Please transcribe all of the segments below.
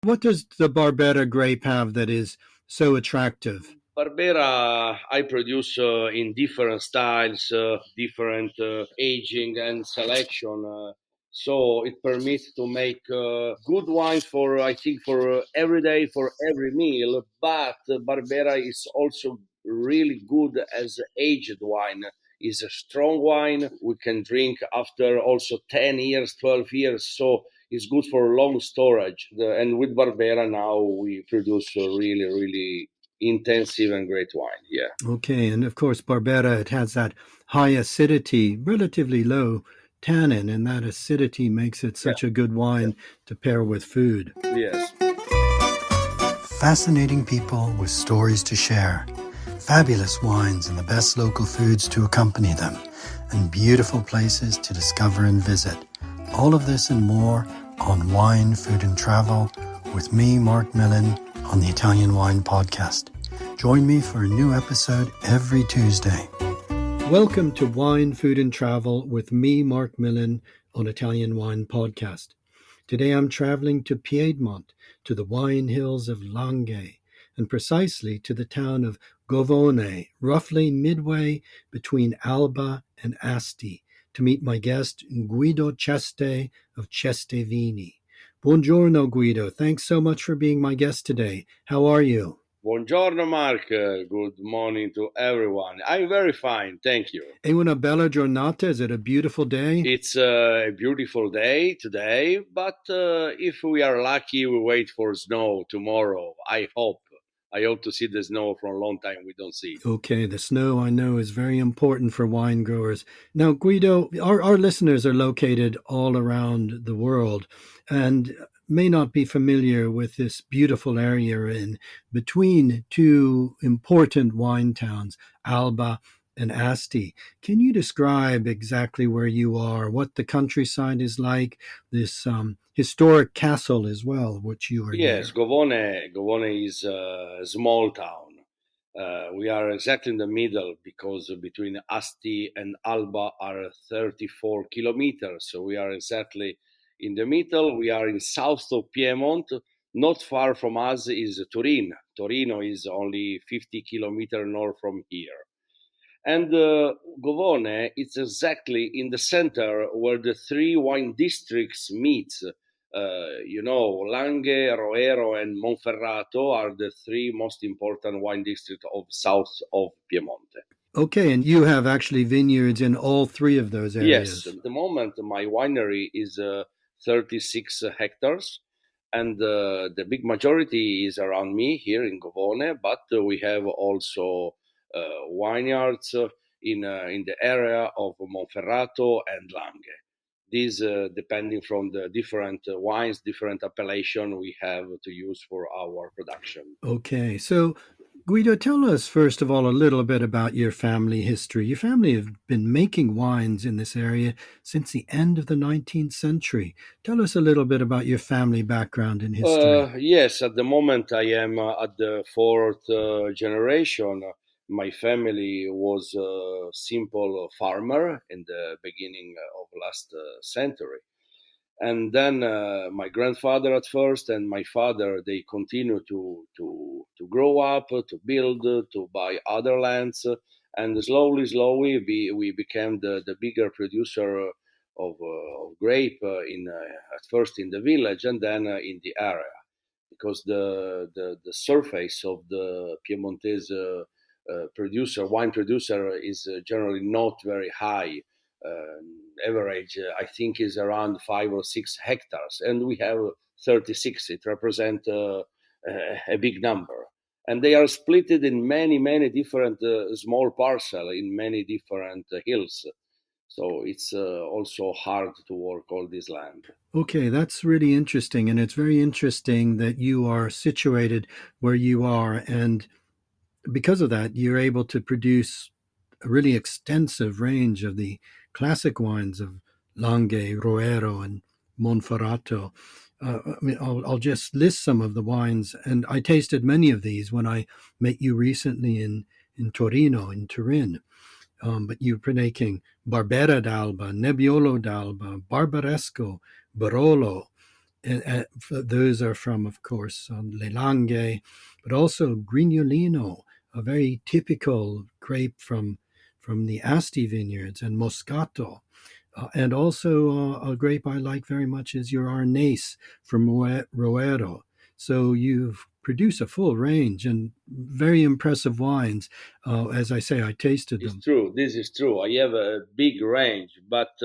what does the Barbera grape have that is so attractive? Barbera, I produce in different styles, different aging and selection. So it permits to make good wine for, I think, for every day, for every meal. But Barbera is also really good as aged wine. Is a strong wine we can drink after also 10 years, 12 years. So it's good for long storage. And with Barbera now we produce really, really intensive and great wine. Yeah. Okay, and of course, Barbera, it has that high acidity, relatively low tannin, and that acidity makes it Yeah. such a good wine to pair with food. Yes. Fascinating people with stories to share, fabulous wines and the best local foods to accompany them, and beautiful places to discover and visit. All of this and more on Wine, Food and Travel with me, Marc Millon, on the Italian Wine Podcast. Join me for a new episode every Tuesday. Welcome to Wine, Food and Travel with me, Marc Millon, on Italian Wine Podcast. Today I'm traveling to Piedmont, to the wine hills of Langhe, and precisely to the town of Govone, roughly midway between Alba and Asti, to meet my guest Guido Ceste of Ceste Vini. Buongiorno, Guido. Thanks so much for being my guest today. How are you? Buongiorno, Mark. Good morning to everyone. I'm very fine, thank you. È una bella giornata. Is it a beautiful day? It's a beautiful day today, but if we are lucky, we wait for snow tomorrow. I hope to see the snow for a long time. We don't see. Okay, the snow I know is very important for wine growers. Now, Guido, our listeners are located all around the world and may not be familiar with this beautiful area in between two important wine towns, Alba and Asti. Can you describe exactly where you are, what the countryside is like, this historic castle as well, which you are Yes, near? Govone is a small town. We are exactly in the middle because between Asti and Alba are 34 kilometers. So we are exactly in the middle. We are in south of Piedmont. Not far from us is Turin. Torino is only 50 kilometers north from here. And Govone is exactly in the center where the three wine districts meet. Langhe, Roero, and Monferrato are the three most important wine districts of south of Piemonte. Okay, and you have actually vineyards in all three of those Yes, areas. at the moment my winery is 36 hectares, and the big majority is around me here in Govone, but we have also vineyards in the area of Monferrato and Langhe. These depending from the different wines, different appellation we have to use for our production. Okay, so Guido, tell us first of all a little bit about your family history. Your family have been making wines in this area since the end of the 19th century. Tell us a little bit about your family background and history. Yes, at the moment I am at the fourth generation. My family was a simple farmer in the beginning of last century. And then my grandfather at first and my father, they continue to grow up, to build, to buy other lands. And slowly, we became the bigger producer of grape at first in the village and then in the area because the surface of the Piemontese wine producer is generally not very high. Average, I think, is around 5 or 6 hectares, and we have 36. It represents a big number. And they are split in many different small parcels in many different hills. So it's also hard to work all this land. Okay, that's really interesting. And it's very interesting that you are situated where you are. And because of that, you're able to produce a really extensive range of the classic wines of Langhe, Roero, and Monferrato. I'll just list some of the wines, and I tasted many of these when I met you recently in Torino, in Turin. But you're making Barbera d'Alba, Nebbiolo d'Alba, Barbaresco, Barolo, those are from, of course, Le Langhe, but also Grignolino, a very typical grape from the Asti vineyards, and Moscato. And also a grape I like very much is your Arneis from Roero. So you've produced a full range and very impressive wines. As I say, I tasted It's them. true. This is true. I have a big range, but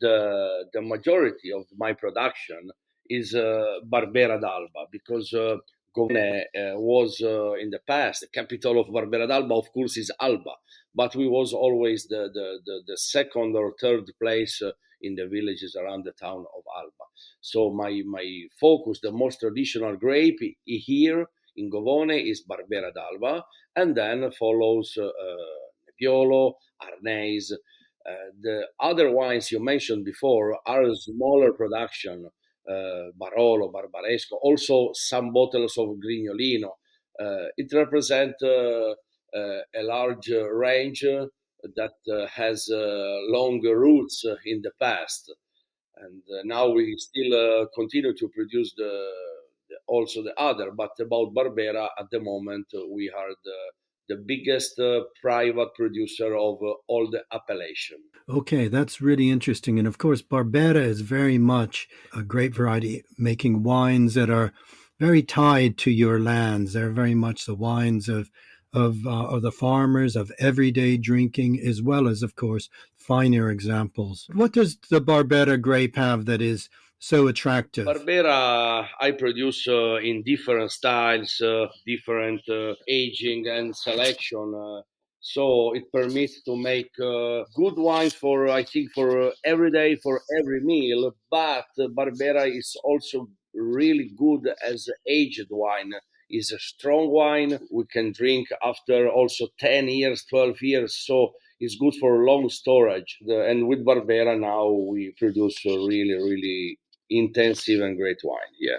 the majority of my production is Barbera d'Alba because Govone was in the past the capital of Barbera d'Alba. Of course, is Alba, but we was always the second or third place in the villages around the town of Alba. So my focus, the most traditional grape here in Govone is Barbera d'Alba, and then follows Nebbiolo, Arneis. The other wines you mentioned before are smaller production, Barolo, Barbaresco, also some bottles of Grignolino. It represents a large range that has long roots in the past. And now we still continue to produce also the other. But about Barbera, at the moment, we are the biggest private producer of all the appellation. Okay, that's really interesting. And of course, Barbera is very much a grape variety, making wines that are very tied to your lands. They're very much the wines of the farmers, of everyday drinking, as well as, of course, finer examples. What does the Barbera grape have that is so attractive? Barbera, I produce in different styles, different aging and selection. So it permits to make good wine for, I think, for every day, for every meal. But Barbera is also really good as aged wine. Is a strong wine we can drink after also 10 years, 12 years. So it's good for long storage. And with Barbera now we produce really, really intensive and great wine. Yeah,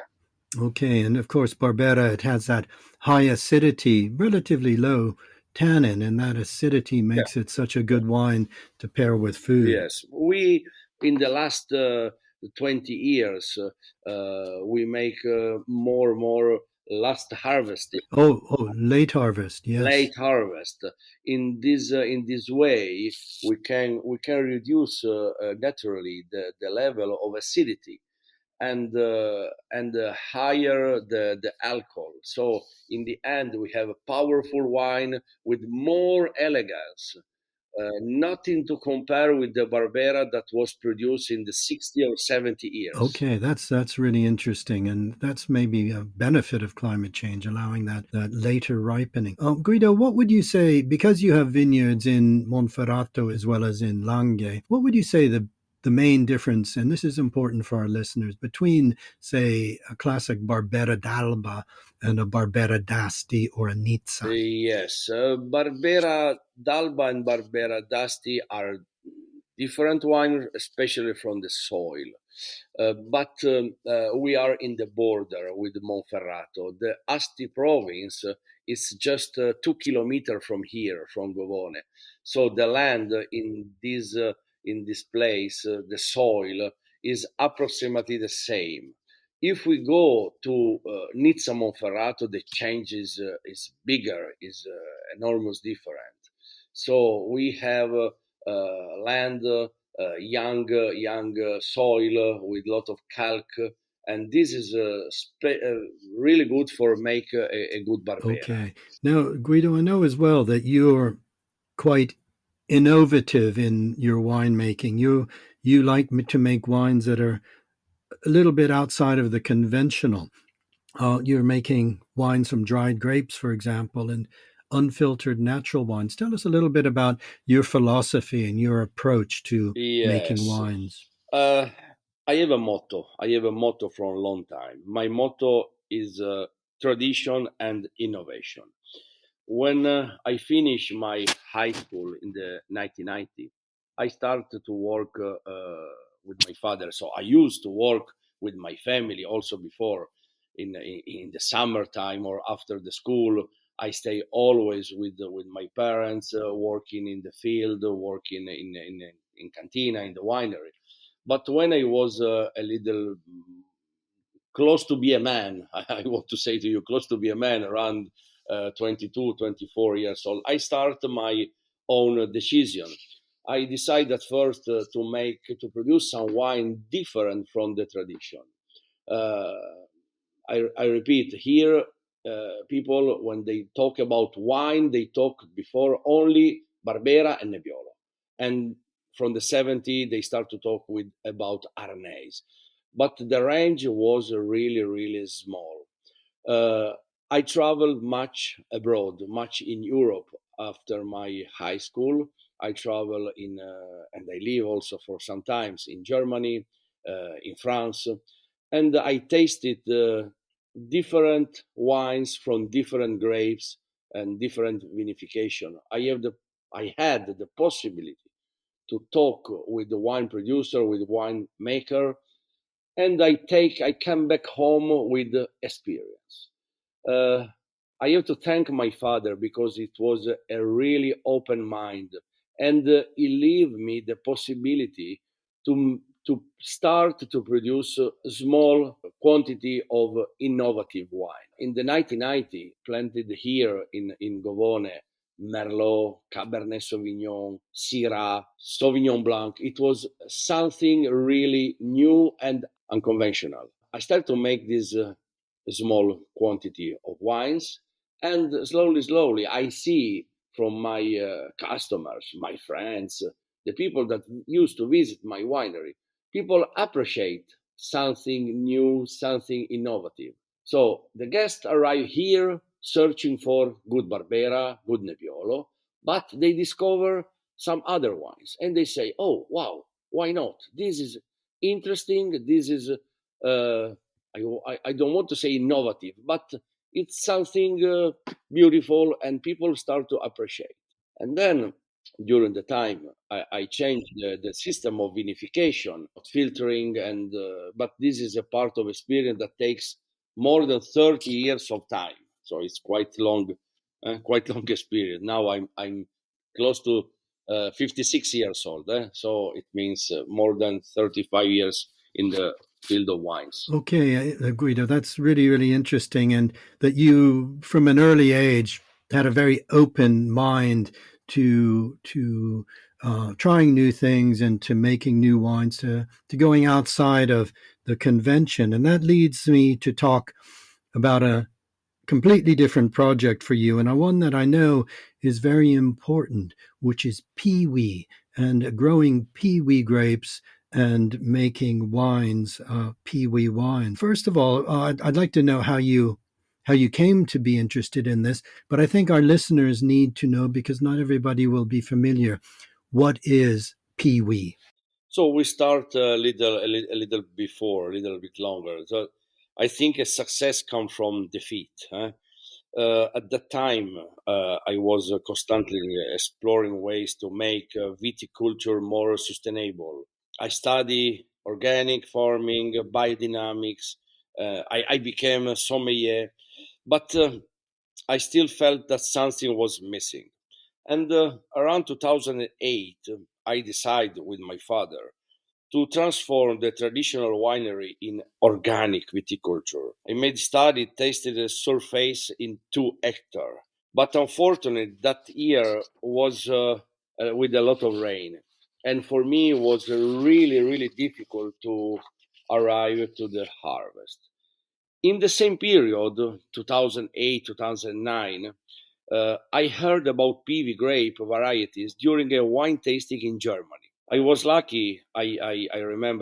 Okay, and of course, Barbera, it has that high acidity, relatively low tannin, and that acidity yeah, makes it such a good wine to pair with food. yes. We in the last 20 years we make more last harvesting, Oh, late harvest, yes. late harvest. In this way, we can reduce naturally the level of acidity and higher the alcohol. So in the end, we have a powerful wine with more elegance. Nothing to compare with the Barbera that was produced in the 60 or 70 years. Okay, that's really interesting, and that's maybe a benefit of climate change, allowing that later ripening. Guido, what would you say, because you have vineyards in Monferrato as well as in Langhe, what would you say the main difference, and this is important for our listeners, between, say, a classic Barbera d'Alba and a Barbera d'Asti or a Nizza? Yes, Barbera d'Alba and Barbera d'Asti are different wines, especially from the soil. But we are in the border with Monferrato. The Asti province is just 2 kilometers from here, from Govone. So the land in this place, the soil is approximately the same. If we go to Nizza Monferrato, the change is bigger, is enormous different. So we have land, young soil with a lot of calc, and this is really good for make a good Barbera. Okay. Now, Guido, I know as well that you're quite innovative in your winemaking. You like to make wines that are a little bit outside of the conventional. You're making wines from dried grapes, for example, and unfiltered natural wines. Tell us a little bit about your philosophy and your approach to making Yes. wines. Uh, I have a motto. I have a motto for a long time. My motto is tradition and innovation. When I finished my high school in the 1990, I started to work with my father. So I used to work with my family also before in the summertime or after the school. I stay always with my parents, working in the field, working in cantina, in the winery. But when I was a little close to be a man. I want to say to you, close to be a man, around 22, 24 years old. I start my own decision. I decide at first to produce some wine different from the tradition. Uh, I repeat here, people when they talk about wine, they talk before only Barbera and Nebbiolo, and from the 70s they start to talk with about Arneis, but the range was really small. Uh, I traveled much abroad, much in Europe after my high school. I travel in and I live also for some times in Germany, in France, and I tasted different wines from different grapes and different vinification. I had the possibility to talk with the wine producer, with the wine maker, and I come back home with the experience. Uh, I have to thank my father because it was a really open mind, and he gave me the possibility to start to produce a small quantity of innovative wine. In the 1990, planted here in Govone, Merlot, Cabernet Sauvignon, Syrah, Sauvignon Blanc. It was something really new and unconventional. I started to make this small quantity of wines, and slowly, I see from my customers, my friends, the people that used to visit my winery, people appreciate something new, something innovative. So the guests arrive here searching for good Barbera, good Nebbiolo, but they discover some other wines and they say, oh, wow, why not? This is interesting. This is, I don't want to say innovative, but it's something beautiful and people start to appreciate. And then during the time, I changed the system of vinification, filtering, and but this is a part of experience that takes more than 30 years of time. So it's quite long experience. Now I'm close to 56 years old. So it means more than 35 years in the field of wines. Okay, Guido, that's really, really interesting. And that you, from an early age, had a very open mind to trying new things and to making new wines, to going outside of the convention. And that leads me to talk about a completely different project for you, and one that I know is very important, which is PIWI and growing PIWI grapes and making wines, PIWI wine. First of all, I'd like to know how you came to be interested in this, but I think our listeners need to know because not everybody will be familiar. What is PIWI? So we start a little before, a little bit longer. So I think a success comes from defeat. At that time, I was constantly exploring ways to make viticulture more sustainable. I study organic farming, biodynamics. I became a sommelier, but I still felt that something was missing. And around 2008, I decided with my father to transform the traditional winery in organic viticulture. I made study, tasted a surface in 2 hectares. But unfortunately, that year was with a lot of rain. And for me, it was really difficult to arrive to the harvest. In the same period, 2008, 2009, I heard about PIWI grape varieties during a wine tasting in Germany. I was lucky. I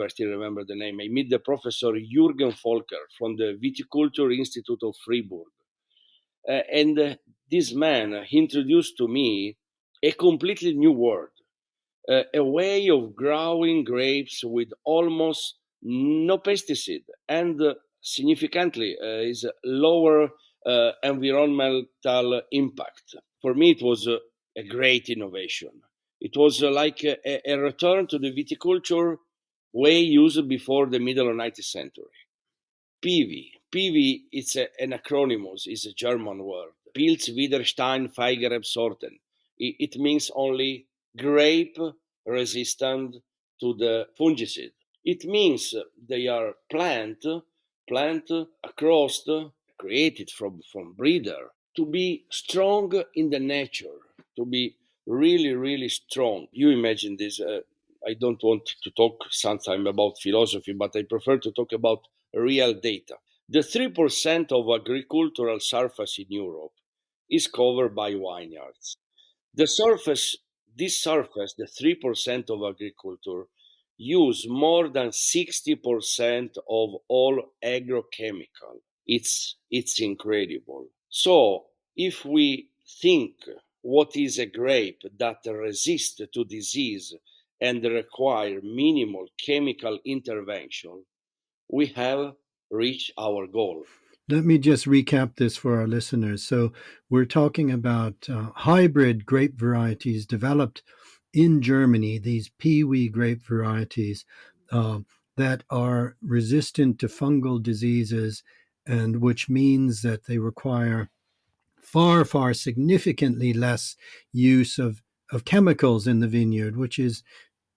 still remember the name. I met the professor Jürgen Volker from the Viticulture Institute of Fribourg. And this man introduced to me a completely new world, a way of growing grapes with almost no pesticide and significantly is lower environmental impact. For me, it was a great innovation. It was like a return to the viticulture way used before the middle of 19th century. PIWI. PIWI, it's an acronym, is a German word. Pilz Widerstein Feigerebsorten. It means only grape resistant to the fungicide. It means they are plant plant across created from breeder to be strong in the nature, to be really, really strong. You imagine this. I don't want to talk sometime about philosophy, but I prefer to talk about real data. The 3% of agricultural surface in Europe is covered by vineyards. The surface, this surface, the 3% of agriculture, use more than 60% of all agrochemical. It's incredible. So if we think what is a grape that resists to disease and require minimal chemical intervention, we have reached our goal. Let me just recap this for our listeners. So, we're talking about hybrid grape varieties developed in Germany, these PIWI grape varieties uh, that are resistant to fungal diseases, and which means that they require far significantly less use of chemicals in the vineyard, which is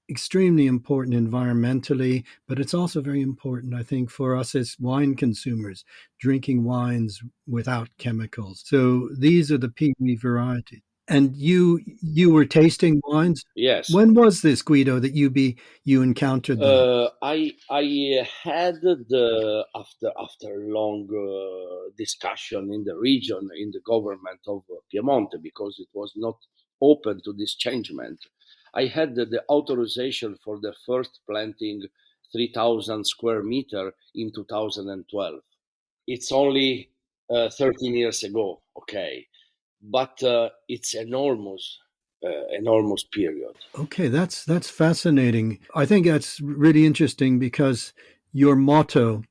extremely important environmentally, but it's also very important, I think, for us as wine consumers, drinking wines without chemicals. So these are the peaty varieties. And you were tasting wines. Yes. When was this, Guido, that you encountered them? I had the after long discussion in the region in the government of Piemonte because it was not open to this changement. I had the authorization for the first planting 3,000 square meter in 2012. It's only 13 years ago, okay, but it's enormous period. Okay, that's fascinating. I think that's really interesting because your motto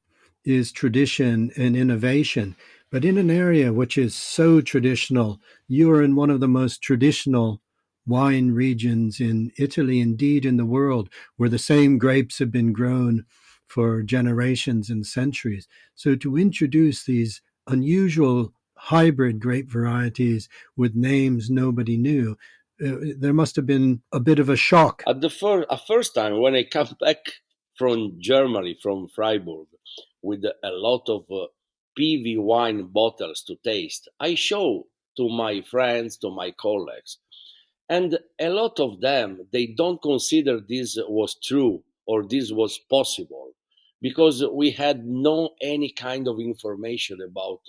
is tradition and innovation. But in an area which is so traditional, you are in one of the most traditional wine regions in Italy, indeed in the world, where the same grapes have been grown for generations and centuries. So to introduce these unusual hybrid grape varieties with names nobody knew, there must have been a bit of a shock. At first time when I come back from Germany, from Freiburg, with a lot of PV wine bottles to taste, I show to my friends, to my colleagues, and a lot of them they don't consider this was true or this was possible because we had no any kind of information about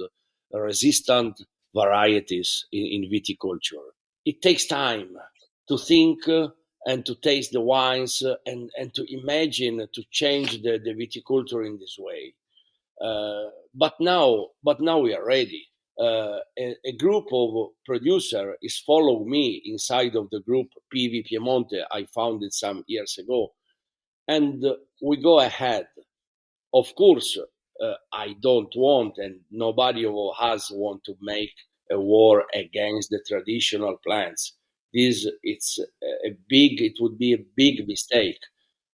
resistant varieties in viticulture. It takes time to think and to taste the wines and to imagine to change the viticulture in this way. But now we are ready. A group of producer is follow me inside of the group PV Piemonte. I founded some years ago, and we go ahead. Of course, I don't want, and nobody of us want to make a war against the traditional plants. It would be a big mistake.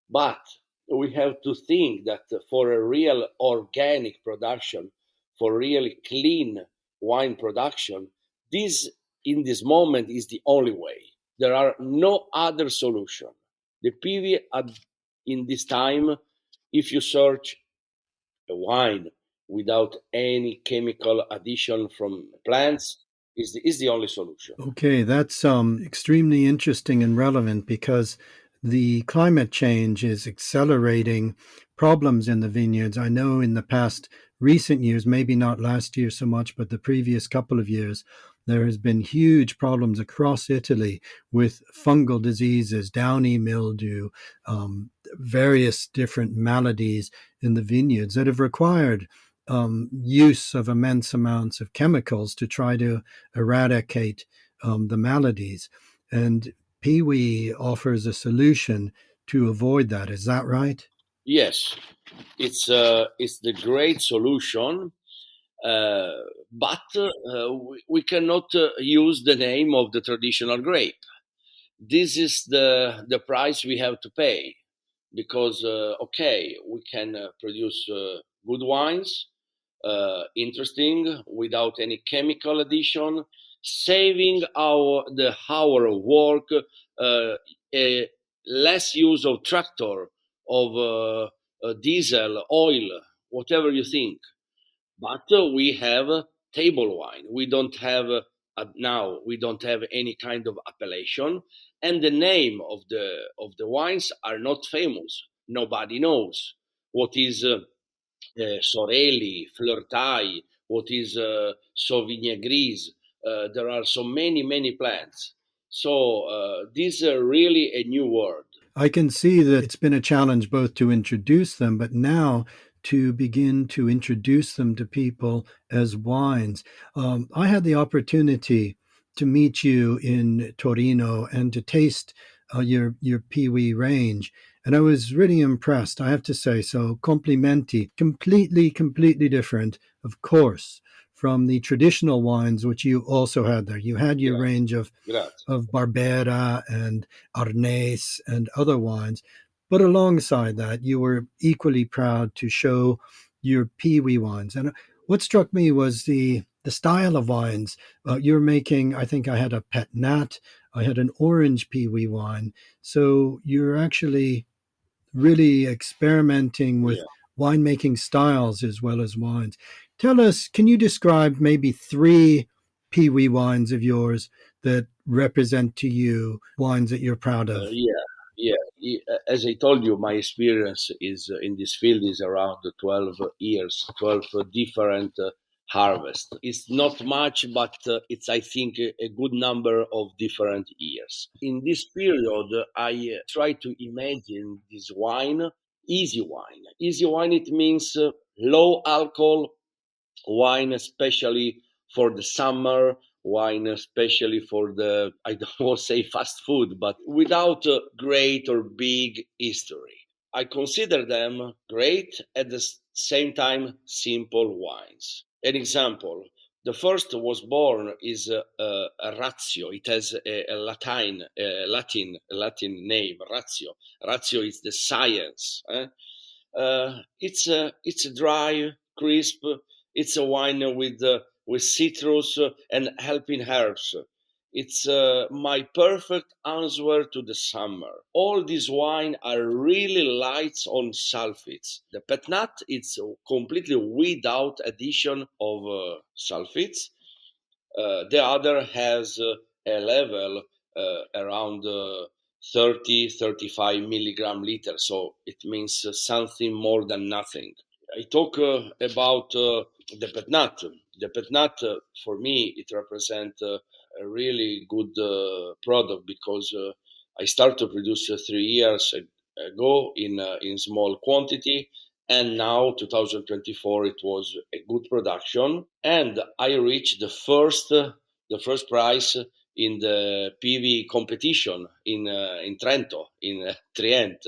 But we have to think that for a real organic production, for really clean wine production, this in this moment is the only way. There are no other solution. The PV in this time, if you search a wine without any chemical addition from plants, is the only solution. Okay, that's extremely interesting and relevant because the climate change is accelerating problems in the vineyards. I know in the past recent years, maybe not last year so much, but the previous couple of years, there has been huge problems across Italy with fungal diseases, downy mildew, various different maladies in the vineyards that have required use of immense amounts of chemicals to try to eradicate the maladies. And Peewee offers a solution to avoid that. Is that right? Yes, it's the great solution, uh, but we cannot use the name of the traditional grape. This is the price we have to pay because okay, we can produce good wines, interesting without any chemical addition, saving the hour of work, a less use of tractor, of diesel, oil. whatever you think. But we have table wine. We don't have now. We don't have any kind of appellation, and the name of the wines are not famous. Nobody knows what is Sorelli, Fleurtaille, what is Sauvignon Grise. There are so many plants. So this is really a new world. I can see that it's been a challenge both to introduce them, but now to begin to introduce them to people as wines. I had the opportunity to meet you in Torino and to taste your PIWI range, and I was really impressed. I have to say so. Complimenti, completely different, of course, from the traditional wines which you also had there. You had your Grazie, range grazie. of Barbera and Arneis and other wines. But alongside that, you were equally proud to show your PIWI wines. And what struck me was the style of wines you're making. I think I had a Pet-Nat, I had an orange PIWI wine. So you're actually really experimenting with Yeah. winemaking styles as well as wines. Tell us, can you describe maybe three Peewee wines of yours that represent to you wines that you're proud of? As I told you, my experience is in this field is around 12 years, 12 different harvests. It's not much, but it's, I think, a good number of different years. In this period, I try to imagine this wine, easy wine. Easy wine, it means low alcohol, wine especially for the summer, wine especially for the, I don't want to say fast food, but without a great or big history. I consider them great at the same time simple wines. An example: the first was born is a ratio. It has a Latin name, ratio. Ratio is the science. It's a dry, crisp. It's a wine with citrus and helping herbs. It's my perfect answer to the summer. All these wine are really light on sulfites. The Pet-Nat it's completely without addition of sulfites. The other has a level around 30, 35 milligram liter, so it means something more than nothing. I talk about the Pet-Nat. The Pet-Nat, for me, it represents a really good product because I started to produce 3 years ago in small quantity, and now 2024 it was a good production, and I reached the first prize in the PV competition in Trento in Trient.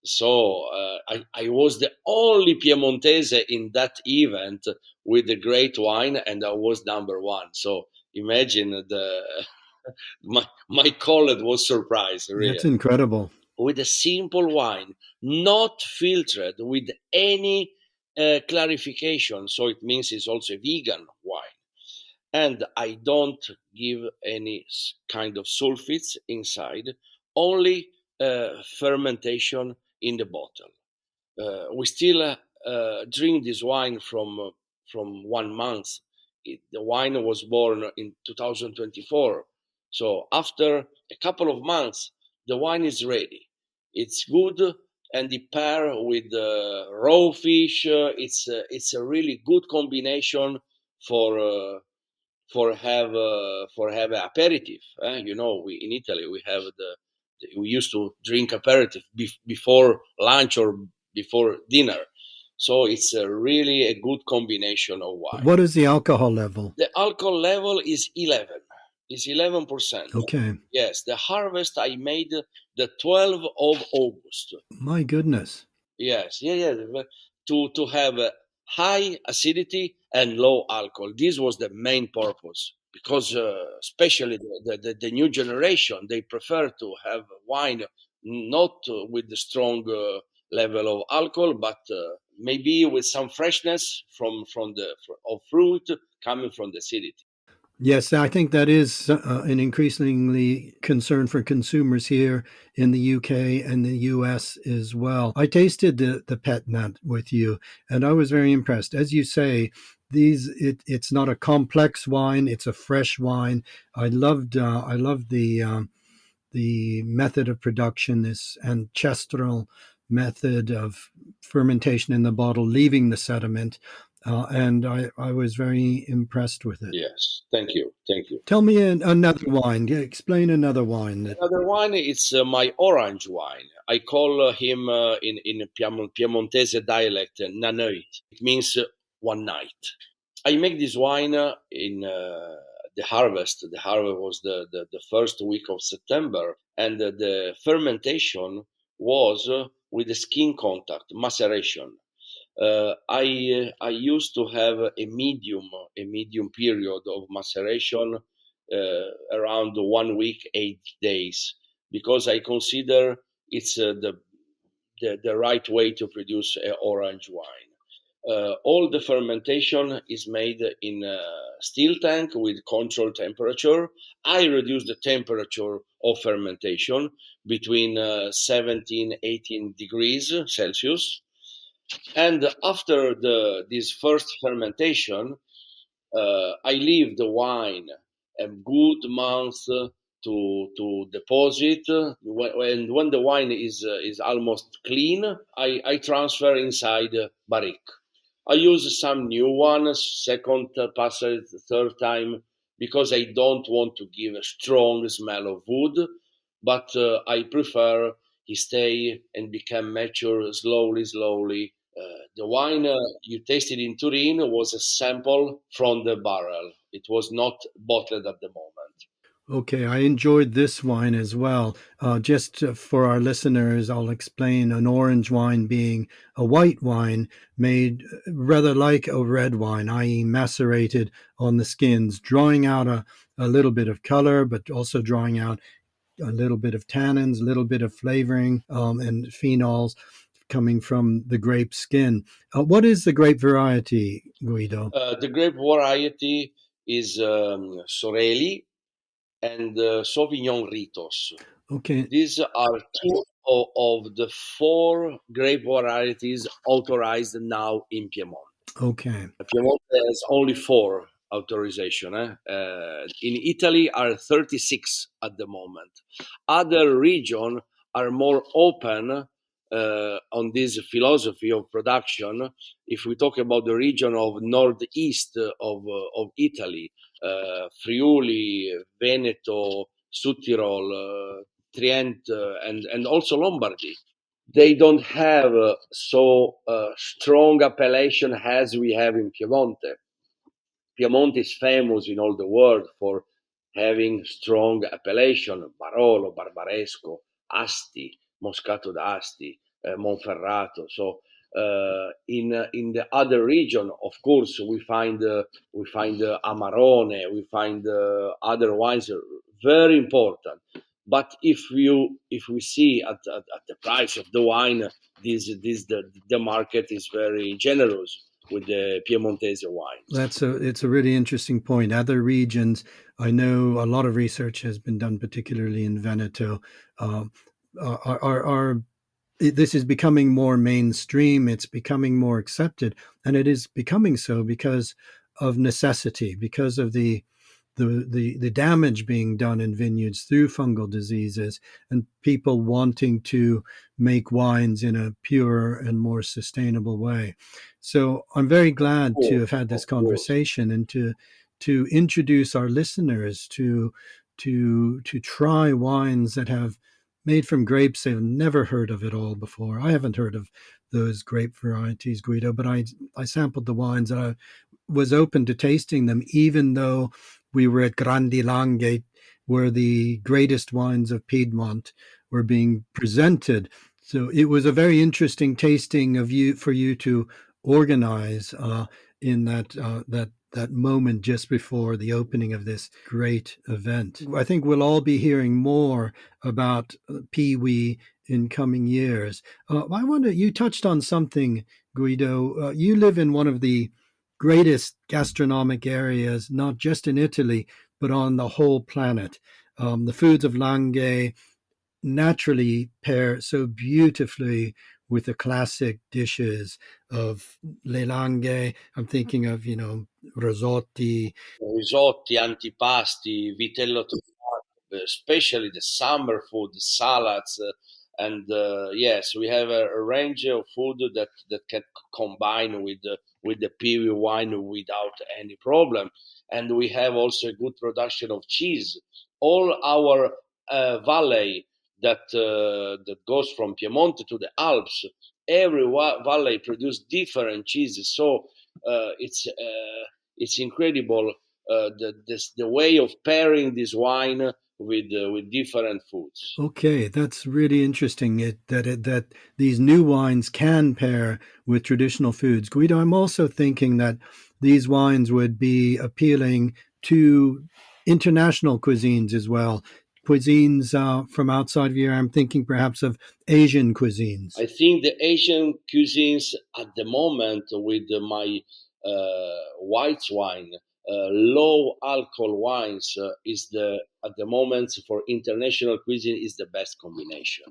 So I was the only Piemontese in that event with the great wine, and I was number one. So imagine the my colleague was surprised, really, That's incredible. with a simple wine, not filtered with any clarification. So it means it's also a vegan wine, and I don't give any kind of sulfites inside, only fermentation in the bottle. We still drink this wine from 1 month. The wine was born in 2024, so after a couple of months, the wine is ready. It's good, and the pair with raw fish, it's a really good combination for for have aperitif. We in Italy we used to drink aperitif before lunch or before dinner. So it's really a good combination of wine. What is the alcohol level? The alcohol level is 11. Is 11%. Okay. Yes, the harvest I made the 12th of August. My goodness. Yes, yeah. To have a high acidity and low alcohol. This was the main purpose because, especially the new generation, they prefer to have wine not with the strong level of alcohol, but maybe with some freshness of fruit coming from the acidity. Yes, I think that is an increasingly concern for consumers here in the UK and the US as well. I tasted the Pet-Nat with you, and I was very impressed. As you say, it's not a complex wine; it's a fresh wine. I loved the method of production, this ancestral method of fermentation in the bottle, leaving the sediment, and I was very impressed with it. Yes, thank you, thank you. Tell me another wine. Yeah, explain another wine that. Another wine, it's my orange wine. I call him in Piemontese dialect Nanoit. It means one night. I make this wine in the harvest. The harvest was the first week of September, and the fermentation was with the skin contact, maceration. I used to have a medium period of maceration around 1 week, 8 days, because I consider it's the right way to produce orange wine. All the fermentation is made in a steel tank with controlled temperature. I reduce the temperature of fermentation between 17, 18 degrees Celsius. And after this first fermentation, I leave the wine a good month to deposit. When the wine is almost clean, I transfer inside barrique. I use some new ones, second passage, third time, because I don't want to give a strong smell of wood, but I prefer he stay and become mature slowly, slowly. The wine you tasted in Turin was a sample from the barrel. It was not bottled at the moment. Okay, I enjoyed this wine as well. Just for our listeners, I'll explain an orange wine being a white wine made rather like a red wine, i.e., macerated on the skins, drawing out a little bit of color, but also drawing out a little bit of tannins, a little bit of flavoring, and phenols coming from the grape skin. What is the grape variety, Guido? The grape variety is Sorelli and Sauvignon Ritos. Okay, These are two of the four grape varieties authorized now in Piedmont. okay, Piemonte has only four authorization. In Italy are 36 at the moment. Other regions are more open on this philosophy of production. If we talk about the region of northeast of Italy, Friuli, Veneto, Südtirol, Trient, and also Lombardy, they don't have so strong appellation as we have in Piemonte. Piemonte is famous in all the world for having strong appellation: Barolo, Barbaresco, Asti, Moscato d'Asti, Monferrato. So in the other region, of course, we find Amarone, we find other wines very important. But if we see at the price of the wine, the market is very generous with the Piemontese wines. it's a really interesting point. Other regions, I know a lot of research has been done, particularly in Veneto. Uh, are this is becoming more mainstream. It's becoming more accepted, and it is becoming so because of necessity, because of the damage being done in vineyards through fungal diseases, and people wanting to make wines in a purer and more sustainable way. So I'm very glad to have had Of this course. conversation and to introduce our listeners to try wines that have made from grapes they've never heard of at all before. I haven't heard of those grape varieties, Guido, but I sampled the wines and I was open to tasting them, even though we were at Grandi Langhe, where the greatest wines of Piedmont were being presented. So it was a very interesting tasting of you for you to organize in that moment just before the opening of this great event. I think we'll all be hearing more about PIWI in coming years. I wonder, you touched on something, Guido. You live in one of the greatest gastronomic areas, not just in Italy, but on the whole planet. The foods of Langhe naturally pair so beautifully with the classic dishes of Le Langhe. I'm thinking of, risotti. Risotti, antipasti, vitello tomato, especially the summer food, salads, and yes, we have a range of food that can combine with the PIWI wine without any problem. And we have also a good production of cheese. All our valley that goes from Piemonte to the Alps, every valley produce different cheeses. So it's incredible the way of pairing this wine with different foods. Okay, that's really interesting. That these new wines can pair with traditional foods. Guido, I'm also thinking that these wines would be appealing to international cuisines as well. Cuisines from outside of here. I'm thinking perhaps of Asian cuisines. I think the Asian cuisines at the moment with my white wine, low alcohol wines is the at the moment for international cuisine is the best combination.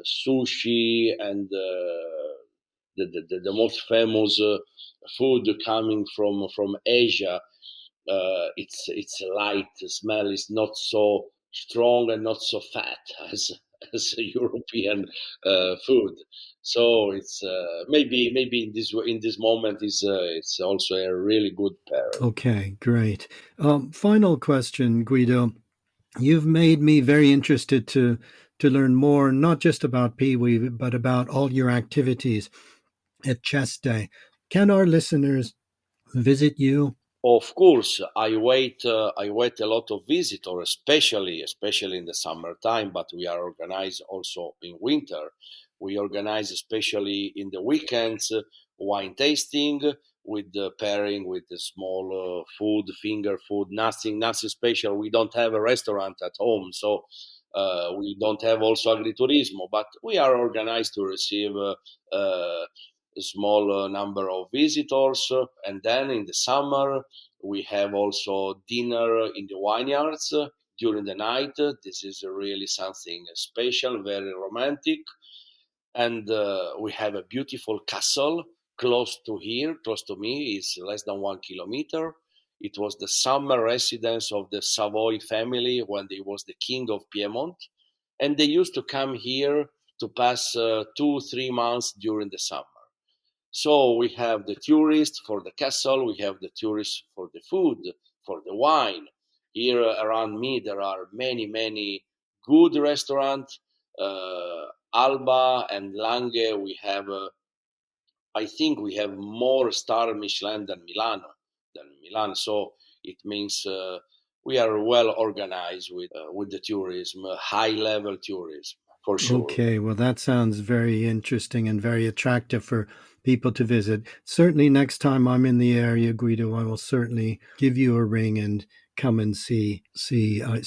Sushi and the most famous food coming from Asia. It's light smell is not so strong and not so fat as a European food. So it's maybe in this moment is it's also a really good pairing. Okay, great. Final question, Guido. You've made me very interested to learn more, not just about Peewee, but about all your activities at Ceste. Can our listeners visit you? Of course, I wait a lot of visitors, especially in the summertime. But we are organized also in winter. We organize especially in the weekends wine tasting with the pairing with the small food, finger food, nothing special. We don't have a restaurant at home, so we don't have also agriturismo. But we are organized to receive. A small number of visitors, and then in the summer we have also dinner in the vineyards during the night. This is really something special, very romantic. And we have a beautiful castle close to here, close to me, is less than 1 kilometer. It was the summer residence of the Savoy family when they was the king of Piedmont, and they used to come here to pass 2-3 months during the summer. So we have the tourists for the castle, we have the tourists for the food, for the wine. Here around me, there are many good restaurants. Alba and Lange, we have, I think we have more star Michelin than Milan. So it means we are well organized with the tourism, high level tourism for sure. Okay, well, that sounds very interesting and very attractive for people to visit. Certainly, next time I'm in the area, Guido, I will certainly give you a ring and come and see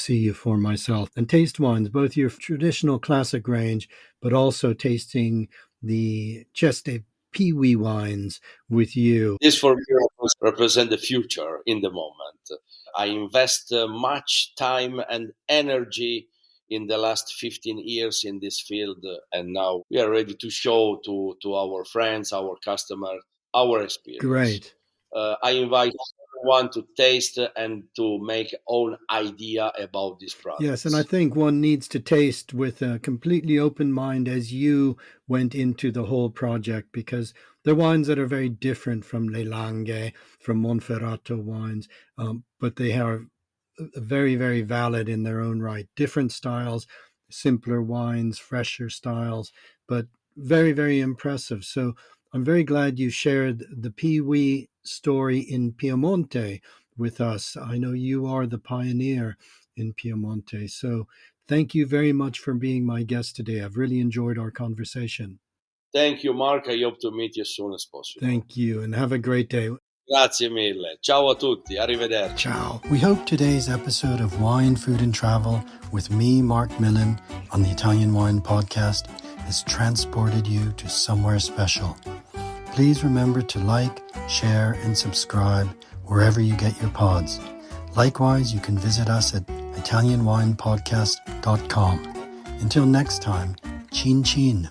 you for myself and taste wines, both your traditional classic range, but also tasting the Ceste Peewee wines with you. This for me represent the future in the moment. I invest much time and energy in the last 15 years in this field, and now we are ready to show to our friends, our customers, our experience. Great. I invite everyone to taste and to make own idea about this product. Yes, and I think one needs to taste with a completely open mind as you went into the whole project, because they're wines that are very different from Le Langhe, from Monferrato wines, but they are very, very valid in their own right. Different styles, simpler wines, fresher styles, but very, very impressive. So I'm very glad you shared the Peewee story in Piemonte with us. I know you are the pioneer in Piemonte. So thank you very much for being my guest today. I've really enjoyed our conversation. Thank you, Mark. I hope to meet you as soon as possible. Thank you, and have a great day. Grazie mille. Ciao a tutti. Arrivederci. Ciao. We hope today's episode of Wine, Food and Travel with me, Marc Millon, on the Italian Wine Podcast has transported you to somewhere special. Please remember to like share, and subscribe wherever you get your pods. Likewise, you can visit us at ItalianWinePodcast.com. Until next time, chin chin.